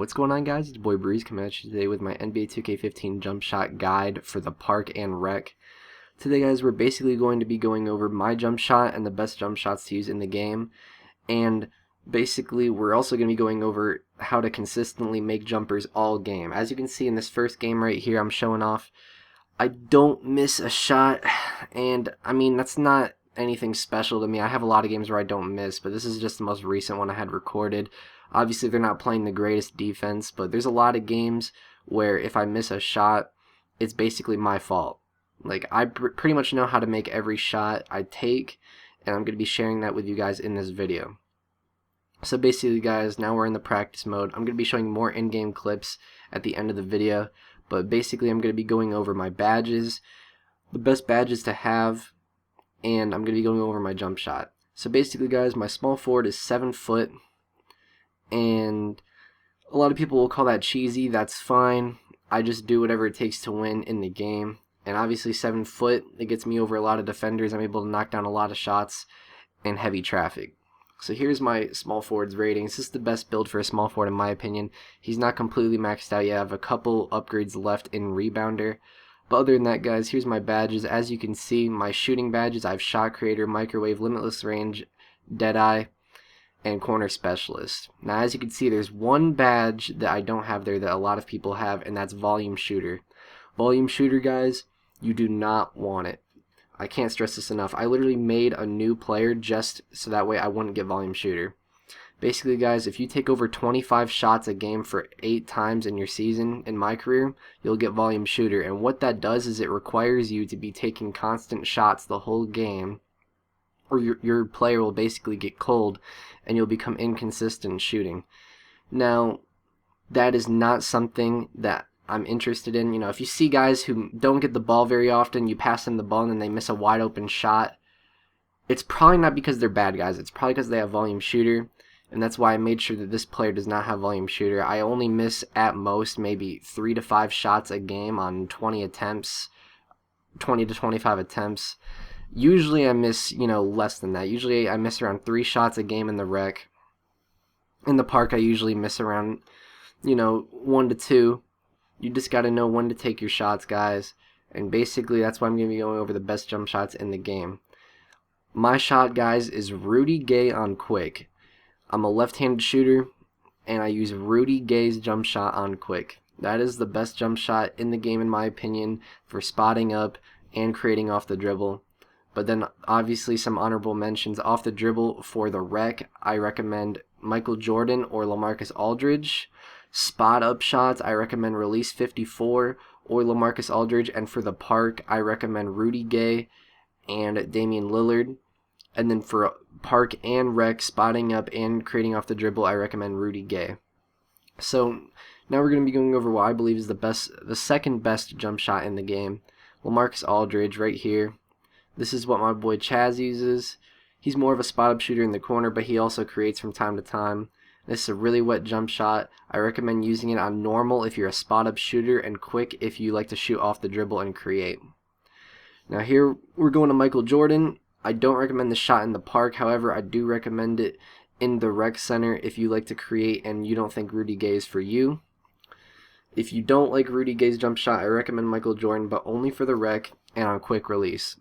What's going on, guys? It's your boy Breeze coming at you today with my NBA 2K15 jump shot guide for the park and rec. Today, guys, we're basically going to be going over my jump shot and the best jump shots to use in the game, and basically we're also going to be going over how to consistently make jumpers all game. As you can see in this first game right here, I'm showing off I don't miss a shot, and I mean, that's not anything special to me. I have a lot of games where I don't miss, but this is just the most recent one I had recorded. Obviously, they're not playing the greatest defense, but there's a lot of games where if I miss a shot, it's basically my fault. Like, I pretty much know how to make every shot I take, and I'm going to be sharing that with you guys in this video. So basically, guys, now we're in the practice mode. I'm going to be showing more in-game clips at the end of the video, but basically I'm going to be going over my badges, the best badges to have, and I'm going to be going over my jump shot. So basically, guys, my small forward is 7 foot, and a lot of people will call that cheesy. That's fine. I just do whatever it takes to win in the game. And obviously 7 foot, it gets me over a lot of defenders. I'm able to knock down a lot of shots in heavy traffic. So here's my small forward's rating. This is the best build for a small forward in my opinion. He's not completely maxed out yet. I have a couple upgrades left in rebounder. But other than that, guys, here's my badges. As you can see, my shooting badges, I have shot creator, microwave, limitless range, deadeye, and corner specialist. Now, as you can see, there's one badge that I don't have there that a lot of people have, and that's volume shooter. Volume shooter, guys, you do not want it. I can't stress this enough. I literally made a new player just so that way I wouldn't get volume shooter. Basically, guys, if you take over 25 shots a game for 8 times in your season, in my career, you'll get volume shooter. And what that does is it requires you to be taking constant shots the whole game, or your player will basically get cold and you'll become inconsistent shooting. Now, that is not something that I'm interested in. You know, if you see guys who don't get the ball very often, you pass them the ball and then they miss a wide open shot, it's probably not because they're bad guys. It's probably because they have volume shooter, and that's why I made sure that this player does not have volume shooter. I only miss at most maybe 3 to 5 shots a game on 20 attempts, 20 to 25 attempts. Usually I miss, less than that. Usually I miss around 3 shots a game in the rec. In the park I usually miss around, 1 to 2. You just got to know when to take your shots, guys. And basically, that's why I'm going to be going over the best jump shots in the game. My shot, guys, is Rudy Gay on quick. I'm a left-handed shooter, and I use Rudy Gay's jump shot on quick. That is the best jump shot in the game, in my opinion, for spotting up and creating off the dribble. But then, obviously, some honorable mentions. Off the dribble for the rec, I recommend Michael Jordan or LaMarcus Aldridge. Spot up shots, I recommend Release 54 or LaMarcus Aldridge, and for the park, I recommend Rudy Gay and Damian Lillard. And then for park and rec, spotting up and creating off the dribble, I recommend Rudy Gay. So now we're going to be going over what I believe is the second best jump shot in the game. LaMarcus Aldridge right here. This is what my boy Chaz uses. He's more of a spot up shooter in the corner, but he also creates from time to time. This is a really wet jump shot. I recommend using it on normal if you're a spot up shooter, and quick if you like to shoot off the dribble and create. Now here we're going to Michael Jordan. I don't recommend the shot in the park, however I do recommend it in the rec center if you like to create and you don't think Rudy Gay is for you. If you don't like Rudy Gay's jump shot, I recommend Michael Jordan, but only for the rec and on quick release.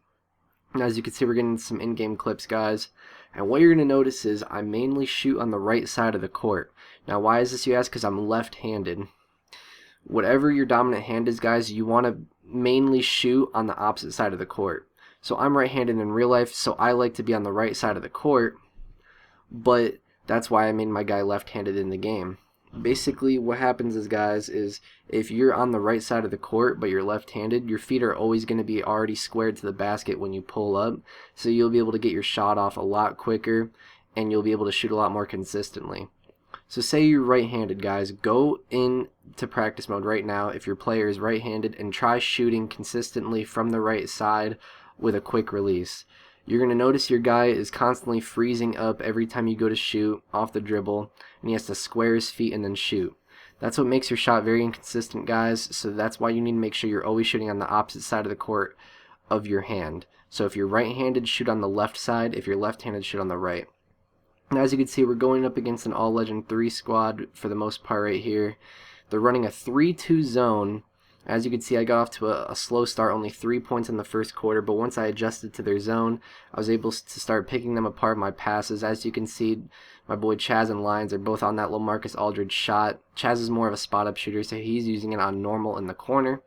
Now, as you can see, we're getting some in-game clips, guys. And what you're going to notice is I mainly shoot on the right side of the court. Now, why is this, you ask? Because I'm left-handed. Whatever your dominant hand is, guys, you want to mainly shoot on the opposite side of the court. So I'm right-handed in real life, so I like to be on the right side of the court. But that's why I made my guy left-handed in the game. Basically, what happens is, guys, is if you're on the right side of the court but you're left-handed, your feet are always going to be already squared to the basket when you pull up, so you'll be able to get your shot off a lot quicker and you'll be able to shoot a lot more consistently. So say you're right-handed, guys, go into practice mode right now if your player is right-handed and try shooting consistently from the right side with a quick release. You're going to notice your guy is constantly freezing up every time you go to shoot off the dribble, and he has to square his feet and then shoot. That's what makes your shot very inconsistent, guys, so that's why you need to make sure you're always shooting on the opposite side of the court of your hand. So if you're right-handed, shoot on the left side. If you're left-handed, shoot on the right. And as you can see, we're going up against an all-legend 3 squad for the most part right here. They're running a 3-2 zone. As you can see, I got off to a slow start, only 3 points in the first quarter, but once I adjusted to their zone, I was able to start picking them apart my passes. As you can see, my boy Chaz and Lyons are both on that LaMarcus Aldridge shot. Chaz is more of a spot-up shooter, so he's using it on normal in the corner.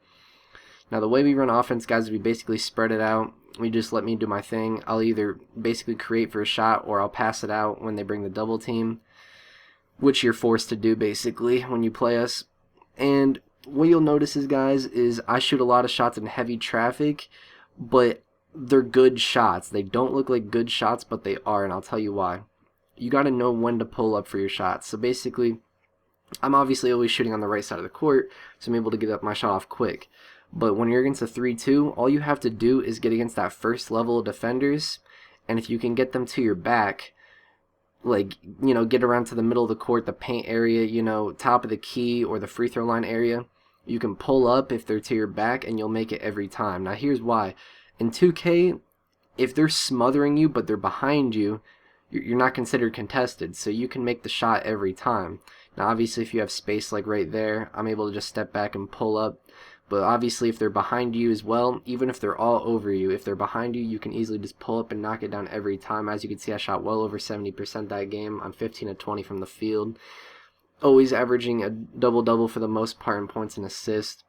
Now, the way we run offense, guys, is we basically spread it out. We just let me do my thing. I'll either basically create for a shot or I'll pass it out when they bring the double team, which you're forced to do basically when you play us. And what you'll notice is, guys, is I shoot a lot of shots in heavy traffic, but they're good shots. They don't look like good shots, but they are, and I'll tell you why. You got to know when to pull up for your shots. So basically, I'm obviously always shooting on the right side of the court, so I'm able to get up my shot off quick. But when you're against a 3-2, all you have to do is get against that first level of defenders, and if you can get them to your back, like, you know, get around to the middle of the court, the paint area, you know, top of the key or the free throw line area, you can pull up if they're to your back and you'll make it every time. Now here's why. In 2K, if they're smothering you but they're behind you, you're not considered contested, so you can make the shot every time. Now obviously if you have space like right there, I'm able to just step back and pull up. But obviously if they're behind you as well, even if they're all over you, if they're behind you, you can easily just pull up and knock it down every time. As you can see, I shot well over 70% that game. I'm 15 of 20 from the field. Always averaging a double-double for the most part in points and assists.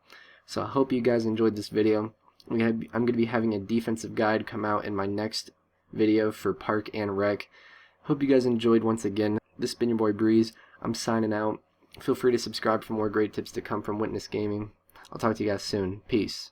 So I hope you guys enjoyed this video. I'm going to be having a defensive guide come out in my next video for Park and Rec. Hope you guys enjoyed once again. This has been your boy Breeze. I'm signing out. Feel free to subscribe for more great tips to come from WitnessGaming. I'll talk to you guys soon. Peace.